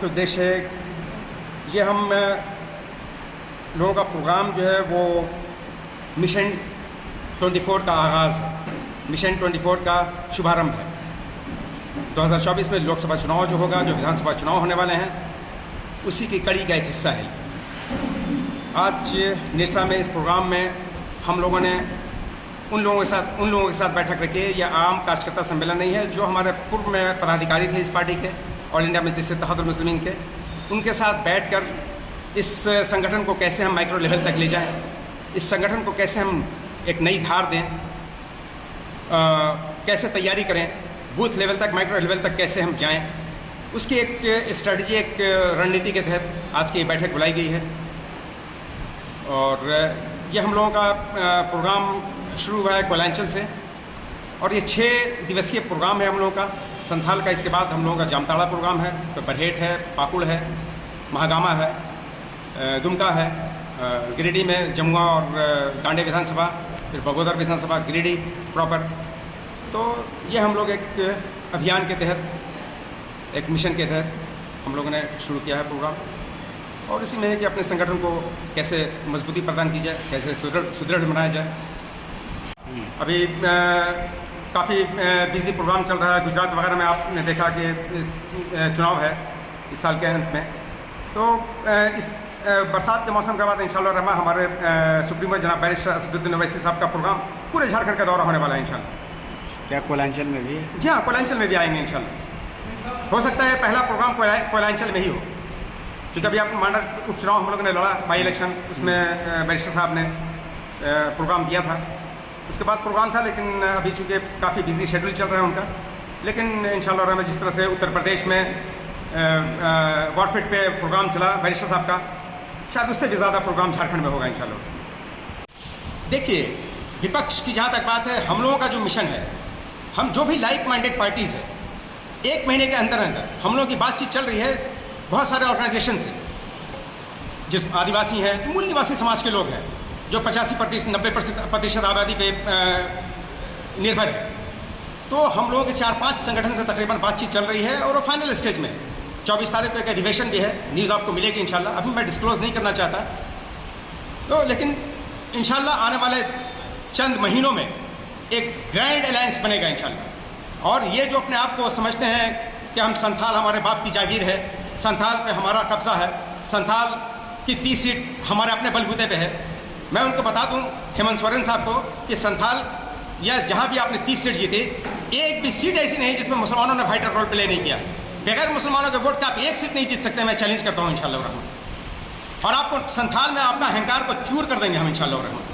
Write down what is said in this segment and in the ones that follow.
मुख्य उद्देश्य है, ये हम लोगों का प्रोग्राम जो है वो मिशन 24 का आगाज़ है, मिशन 24 का शुभारंभ है। 2024 में लोकसभा चुनाव जो होगा, जो विधानसभा चुनाव होने वाले हैं, उसी की कड़ी का एक हिस्सा है। आज निरसा में इस प्रोग्राम में हम लोगों ने उन लोगों के साथ बैठक रखी है। यह आम कार्यकर्ता सम्मेलन नहीं है, जो हमारे पूर्व में पदाधिकारी थे इस पार्टी के, ऑल इंडिया मजलिस इत्तेहादुल मुस्लिमीन के, उनके साथ बैठकर इस संगठन को कैसे हम माइक्रो लेवल तक ले जाएं, इस संगठन को कैसे हम एक नई धार दें, कैसे तैयारी करें, बूथ लेवल तक, माइक्रो लेवल तक कैसे हम जाएं, उसकी एक स्ट्रेटजी, एक रणनीति के तहत आज की बैठक बुलाई गई है। और ये हम लोगों का प्रोग्राम शुरू हुआ है कोयलांचल से, और ये 6 दिवसीय प्रोग्राम है हम लोगों का। संथाल का इसके बाद हम लोगों का जामताड़ा प्रोग्राम है, इस पर बरहेट है, पाकुड़ है, महागामा है, दुमका है, गिरिडीह में जमुआ और गांडे विधानसभा, फिर बगोदर विधानसभा, गिरिडीह प्रॉपर। तो ये हम लोग एक अभियान के तहत, एक मिशन के तहत हम लोगों ने शुरू किया है प्रोग्राम, और इसी में है कि अपने संगठन को कैसे मजबूती प्रदान की जाए, कैसे सुदृढ़ बनाया जाए। अभी काफ़ी बिजी प्रोग्राम चल रहा है गुजरात वगैरह में। आपने देखा कि चुनाव है इस साल के अंत में, तो इस बरसात के मौसम के बाद इंशाअल्लाह रहमान हमारे सुप्रीमो जनाब बैरिस्टर असदुद्दीन ओवैसी साहब का प्रोग्राम पूरे झारखंड का दौरा होने वाला है इंशाअल्लाह। क्या कोयलांचल में भी? जी हाँ, कोयलांचल में भी आएंगे इंशाअल्लाह। हो सकता है पहला प्रोग्राम कोयलांचल में ही हो, क्योंकि अभी आप मांडा उपचुनाव हम लोगों ने लड़ा, बाई इलेक्शन, उसमें बैरिस्टर साहब ने प्रोग्राम दिया था। उसके बाद प्रोग्राम था, लेकिन अभी चूँकि काफ़ी बिजी शेड्यूल चल रहा है उनका, लेकिन इंशाअल्लाह रहमान जिस तरह से उत्तर प्रदेश में वॉरफिट पे प्रोग्राम चला बैरिस्टर साहब का, शायद उससे भी ज़्यादा प्रोग्राम झारखंड में होगा इंशाअल्लाह। देखिए, विपक्ष की जहाँ तक बात है, हम लोगों का जो मिशन है, हम जो भी लाइक माइंडेड पार्टीज़ है, 1 महीने के अंदर अंदर हम लोगों की बातचीत चल रही है बहुत सारे ऑर्गेनाइजेशन से, जिस आदिवासी हैं, मूल निवासी समाज के लोग हैं, जो 85% 90% आबादी पे निर्भर है। तो हम लोगों के 4-5 संगठन से तकरीबन बातचीत चल रही है, और वो फाइनल स्टेज में 24 तारीख को एक अधिवेशन भी है, न्यूज़ आपको मिलेगी इंशाल्लाह। अभी मैं डिस्क्लोज नहीं करना चाहता, तो लेकिन इंशाल्लाह आने वाले चंद महीनों में एक ग्रैंड अलायंस बनेगा इंशाल्लाह। और ये जो अपने आप को समझते हैं कि हम संथाल हमारे बाप की जागीर है, संथाल पे हमारा कब्जा है, संथाल की 30 सीट हमारे अपने बलबूते पे है, मैं उनको बता दूं हेमंत सोरेन साहब को कि संथाल या जहां भी आपने 30 सीट जीती, एक भी सीट ऐसी नहीं जिसमें मुसलमानों ने वाइटल रोल प्ले नहीं किया। बगैर मुसलमानों के वोट के आप एक सीट नहीं जीत सकते। मैं चैलेंज करता हूं इंशाअल्लाह रहमान, और आपको संथाल में अपना अहंकार को चूर कर देंगे हम इंशाअल्लाह रहमान।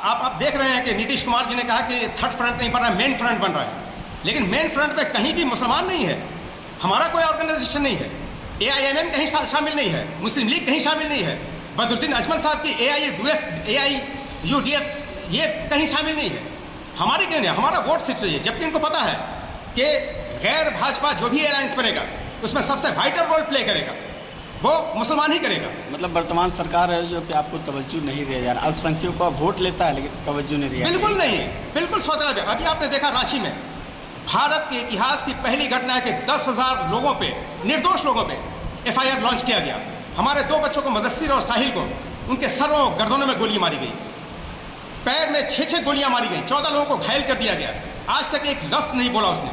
आप देख रहे हैं कि नीतीश कुमार जी ने कहा कि थर्ड फ्रंट नहीं बन रहा है, मेन फ्रंट बन रहा है, लेकिन मेन फ्रंट पे कहीं भी मुसलमान नहीं है, हमारा कोई ऑर्गेनाइजेशन नहीं है, AIMM कहीं शामिल नहीं है, मुस्लिम लीग कहीं शामिल नहीं है, बदरुद्दीन अजमल साहब की AIUDF ये कहीं शामिल नहीं है। हमारे क्यों नहीं? हमारा वोट सिर्फ चाहिए, जबकि इनको पता है कि गैर भाजपा जो भी अलायंस बनेगा उसमें सबसे वाइटल रोल प्ले करेगा वो मुसलमान ही करेगा। मतलब वर्तमान सरकार है जो कि आपको तवज्जो नहीं दिया जा रहा, अल्पसंख्यकों को वोट लेता है लेकिन तवज्जो नहीं दिया। बिल्कुल नहीं, बिल्कुल सोचना। अभी आपने देखा रांची में भारत के इतिहास की पहली घटना है कि 10,000 लोगों पे, निर्दोष लोगों पे FIR लॉन्च किया गया। हमारे 2 बच्चों को, मुदस्सिर और साहिल को, उनके सरों गर्दनों में गोली मारी गई, पैर में 6 गोलियां मारी गई, 14 लोगों को घायल कर दिया गया। आज तक एक लफ्ज नहीं बोला उसने,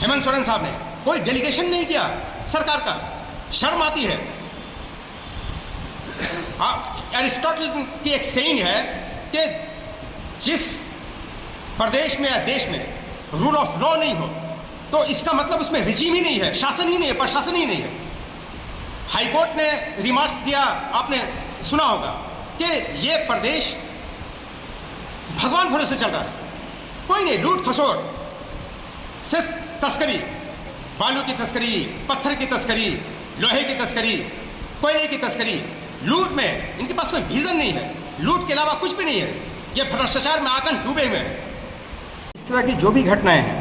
हेमंत सोरेन साहब ने कोई डेलीगेशन नहीं किया सरकार का। शर्म आती है। एरिस्टोटल की एक सेइंग है कि जिस प्रदेश में या देश में रूल ऑफ लॉ नहीं हो तो इसका मतलब उसमें रिजीम ही नहीं है, शासन ही नहीं है, प्रशासन ही नहीं है। हाईकोर्ट ने रिमार्क्स दिया, आपने सुना होगा कि ये प्रदेश भगवान भरोसे चल रहा है, कोई नहीं, लूट खसोट, सिर्फ तस्करी, बालू की तस्करी, पत्थर की तस्करी, लोहे की तस्करी, कोयले की तस्करी, लूट में इनके पास कोई विजन नहीं है, लूट के अलावा कुछ भी नहीं है, ये भ्रष्टाचार में आकर डूबे हुए हैं। इस तरह की जो भी घटनाएं हैं,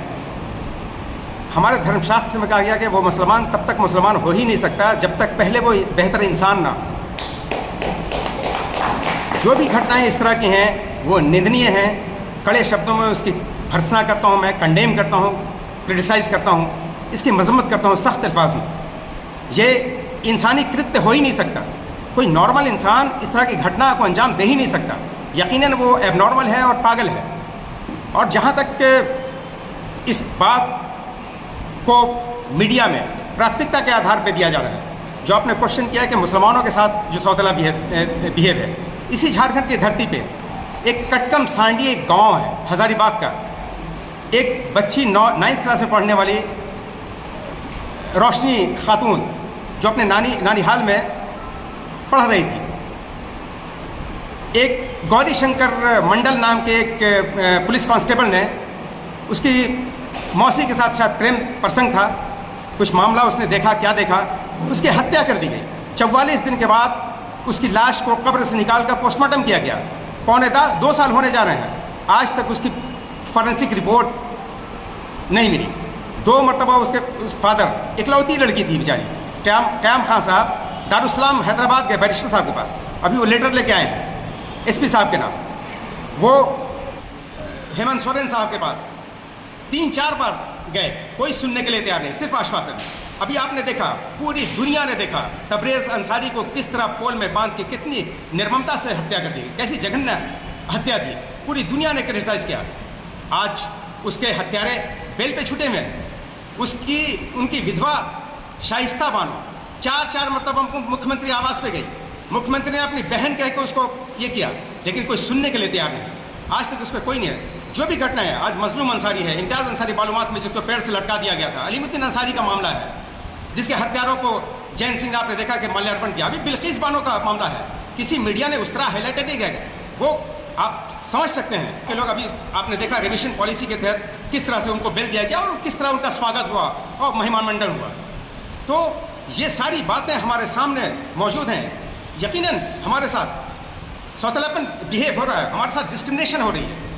हमारे धर्मशास्त्र में कहा गया कि वो मुसलमान तब तक मुसलमान हो ही नहीं सकता जब तक पहले वो बेहतर इंसान ना। जो भी घटनाएं इस तरह की हैं वो निंदनीय हैं, कड़े शब्दों में उसकी भर्त्सना करता हूं, मैं कंडेम करता हूं, क्रिटिसाइज करता हूं। इसकी मजम्मत करता हूँ सख्त अल्फाज में। ये इंसानी कृत्य हो ही नहीं सकता। कोई नॉर्मल इंसान इस तरह की घटना को अंजाम दे ही नहीं सकता। यकीनन वो एबनॉर्मल है और पागल है। और जहाँ तक इस बात को मीडिया में प्राथमिकता के आधार पर दिया जा रहा है, जो आपने क्वेश्चन किया कि मुसलमानों के साथ जो सौतेला बिहेव है, इसी झारखंड की धरती पे एक कटकम सांडी एक गांव है हजारीबाग का, एक बच्ची 9th क्लास में पढ़ने वाली रोशनी खातून जो अपने नानीहाल में पढ़ रही थी, एक गौरी शंकर मंडल नाम के एक पुलिस कांस्टेबल ने उसकी मौसी के साथ शायद प्रेम प्रसंग था, कुछ मामला उसने देखा, क्या देखा, उसकी हत्या कर दी गई। 44 दिन के बाद उसकी लाश को कब्र से निकालकर पोस्टमार्टम किया गया। 2 साल होने जा रहे हैं, आज तक उसकी फॉरेंसिक रिपोर्ट नहीं मिली। 2 मरतबा उसके फादर, इकलौती लड़की थी बेचारी, क्याम खान साहब, दारुसलाम हैदराबाद गए बैरिस्टर साहब के पास, अभी वो लेटर लेके आए हैं एसपी साहब के नाम। वो हेमंत सोरेन साहब के पास 3-4 बार गए, कोई सुनने के लिए तैयार नहीं, सिर्फ आश्वासन। अभी आपने देखा, पूरी दुनिया ने देखा तबरेज़ अंसारी को किस तरह पोल में बांध के कितनी निर्ममता से हत्या कर दी, कैसी जघन्य हत्या थी, पूरी दुनिया ने क्रिटिसाइज किया। आज उसके हत्यारे बेल पे छूटे हुए, उनकी विधवा शाइस्ता बानो 4 मरतबा मुख्यमंत्री आवास पे गई, मुख्यमंत्री ने अपनी बहन कह के उसको ये किया, लेकिन कोई सुनने के लिए तैयार नहीं। आज तक उस पर कोई नहीं है। जो भी घटना है, आज मजलूम अंसारी है, इम्तियाज़ अंसारी बालूमात में जिसको पेड़ से लटका दिया गया था, अलीमुद्दीन अंसारी का मामला है, जिसके हत्यारों को जैन सिंह ने आपने देखा कि माल्यार्पण किया। अभी बिल्किस बानो का मामला है, किसी मीडिया ने उस तरह हाईलाइटेड नहीं किया। वो आप समझ सकते हैं कि लोग, अभी आपने देखा रेमिशन पॉलिसी के तहत किस तरह से उनको बेल दिया गया और किस तरह उनका स्वागत हुआ और मेहमान मंडल हुआ। तो ये सारी बातें हमारे सामने मौजूद हैं। यकीनन हमारे साथ सौतेलापन बिहेव हो रहा है, हमारे साथ डिस्क्रिमिनेशन हो रही है।